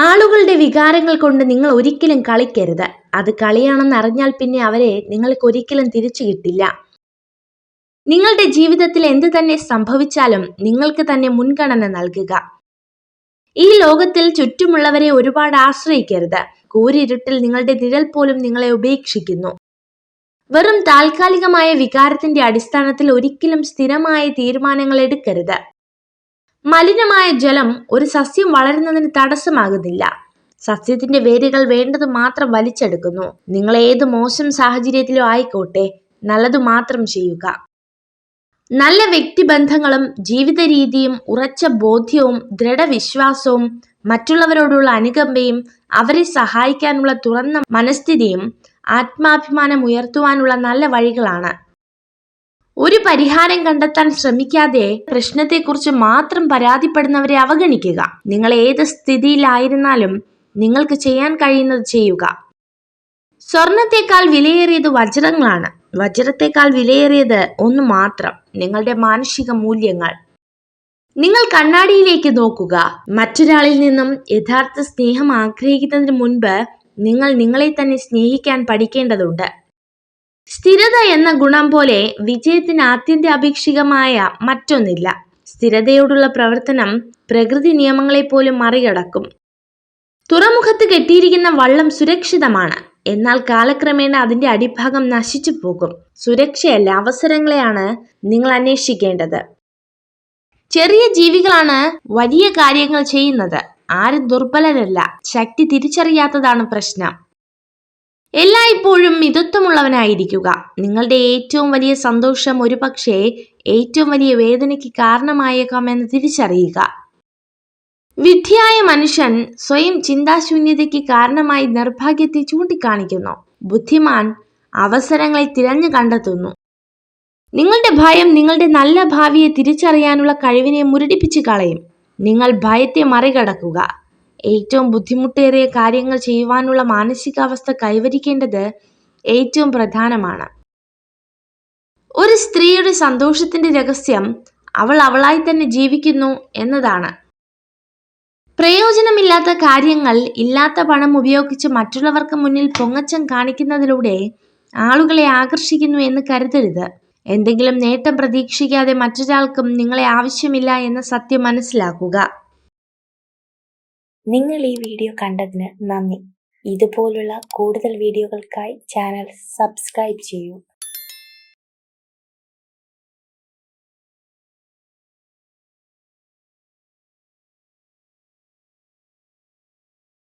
ആളുകളുടെ വികാരങ്ങൾ കൊണ്ട് നിങ്ങൾ ഒരിക്കലും കളിക്കരുത്. അത് കളിയാണെന്ന് അറിഞ്ഞാൽ പിന്നെ അവരെ നിങ്ങൾക്ക് ഒരിക്കലും തിരിച്ചു കിട്ടില്ല. നിങ്ങളുടെ ജീവിതത്തിൽ എന്ത് തന്നെ സംഭവിച്ചാലും നിങ്ങൾക്ക് തന്നെ മുൻഗണന നൽകുക. ഈ ലോകത്തിൽ ചുറ്റുമുള്ളവരെ ഒരുപാട് ആശ്രയിക്കരുത്. കൂരിരുട്ടിൽ നിങ്ങളുടെ നിഴൽ പോലും നിങ്ങളെ ഉപേക്ഷിക്കുന്നു. വെറും താൽക്കാലികമായ വികാരത്തിന്റെ അടിസ്ഥാനത്തിൽ ഒരിക്കലും സ്ഥിരമായ തീരുമാനങ്ങൾ എടുക്കരുത്. മലിനമായ ജലം ഒരു സസ്യം വളരുന്നതിന് തടസ്സമാകുന്നില്ല. സസ്യത്തിന്റെ വേരുകൾ വേണ്ടത് മാത്രം വലിച്ചെടുക്കുന്നു. നിങ്ങൾ ഏത് മോശം സാഹചര്യത്തിലോ ആയിക്കോട്ടെ, നല്ലതു മാത്രം ചെയ്യുക. നല്ല വ്യക്തിബന്ധങ്ങളും ജീവിത രീതിയും ഉറച്ച ബോധ്യവും ദൃഢവിശ്വാസവും മറ്റുള്ളവരോടുള്ള അനുകമ്പയും അവരെ സഹായിക്കാനുള്ള തുറന്ന മനസ്ഥിതിയും ആത്മാഭിമാനം ഉയർത്തുവാനുള്ള നല്ല വഴികളാണ്. ഒരു പരിഹാരം കണ്ടെത്താൻ ശ്രമിക്കാതെ പ്രശ്നത്തെക്കുറിച്ച് മാത്രം പരാതിപ്പെടുന്നവരെ അവഗണിക്കുക. നിങ്ങൾ ഏത് സ്ഥിതിയിലായിരുന്നാലും നിങ്ങൾക്ക് ചെയ്യാൻ കഴിയുന്നത് ചെയ്യുക. സ്വർണത്തെക്കാൾ വിലയേറിയത് വജ്രങ്ങളാണ്. വജ്രത്തെക്കാൾ വിലയേറിയത് ഒന്ന് മാത്രം, നിങ്ങളുടെ മാനുഷിക മൂല്യങ്ങൾ. നിങ്ങൾ കണ്ണാടിയിലേക്ക് നോക്കുക. മറ്റൊരാളിൽ നിന്നും യഥാർത്ഥ സ്നേഹം ആഗ്രഹിക്കുന്നതിന് മുൻപ് നിങ്ങൾ നിങ്ങളെ തന്നെ സ്നേഹിക്കാൻ പഠിക്കേണ്ടതുണ്ട്. സ്ഥിരത എന്ന ഗുണം പോലെ വിജയത്തിന് ആത്യന്താപേക്ഷികമായ മറ്റൊന്നില്ല. സ്ഥിരതയോടുള്ള പ്രവർത്തനം പ്രകൃതി നിയമങ്ങളെ പോലും മറികടക്കും. തുറമുഖത്ത് കെട്ടിയിരിക്കുന്ന വള്ളം സുരക്ഷിതമാണ്, എന്നാൽ കാലക്രമേണ അതിന്റെ അടിഭാഗം നശിച്ചു പോകും. സുരക്ഷയല്ല, അവസരങ്ങളെയാണ് നിങ്ങൾ അന്വേഷിക്കേണ്ടത്. ചെറിയ ജീവികളാണ് വലിയ കാര്യങ്ങൾ ചെയ്യുന്നത്. ആരും ദുർബലരല്ല, ശക്തി തിരിച്ചറിയാത്തതാണ് പ്രശ്നം. എല്ലായ്പ്പോഴും മിതത്വമുള്ളവനായിരിക്കുക. നിങ്ങളുടെ ഏറ്റവും വലിയ സന്തോഷം ഒരുപക്ഷെ ഏറ്റവും വലിയ വേദനയ്ക്ക് കാരണമായേക്കാമെന്ന് തിരിച്ചറിയുക. വിഡ്ഢിയായ മനുഷ്യൻ സ്വയം ചിന്താശൂന്യതയ്ക്ക് കാരണമായി നിർഭാഗ്യത്തെ ചൂണ്ടിക്കാണിക്കുന്നു. ബുദ്ധിമാൻ അവസരങ്ങളെ തിരഞ്ഞു കണ്ടെത്തുന്നു. നിങ്ങളുടെ ഭയം നിങ്ങളുടെ നല്ല ഭാവിയെ തിരിച്ചറിയാനുള്ള കഴിവിനെ മുരടിപ്പിച്ചു കളയും. നിങ്ങൾ ഭയത്തെ മറികടക്കുക. ഏറ്റവും ബുദ്ധിമുട്ടേറിയ കാര്യങ്ങൾ ചെയ്യുവാനുള്ള മാനസികാവസ്ഥ കൈവരിക്കേണ്ടത് ഏറ്റവും പ്രധാനമാണ്. ഒരു സ്ത്രീയുടെ സന്തോഷത്തിന്റെ രഹസ്യം അവൾ അവളായി തന്നെ ജീവിക്കുന്നു എന്നതാണ്. പ്രയോജനമില്ലാത്ത കാര്യങ്ങൾ, ഇല്ലാത്ത പണം ഉപയോഗിച്ച് മറ്റുള്ളവർക്ക് മുന്നിൽ പൊങ്ങച്ചം കാണിക്കുന്നതിലൂടെ ആളുകളെ ആകർഷിക്കുന്നു എന്ന് കരുതരുത്. എന്തെങ്കിലും നേട്ടം പ്രതീക്ഷിക്കാതെ മറ്റൊരാൾക്കും നിങ്ങളെ ആവശ്യമില്ല എന്ന സത്യം മനസ്സിലാക്കുക. നിങ്ങൾ ഈ വീഡിയോ കണ്ടതിന് നന്ദി. ഇതുപോലുള്ള കൂടുതൽ വീഡിയോകൾക്കായി ചാനൽ സബ്സ്ക്രൈബ് ചെയ്യൂ.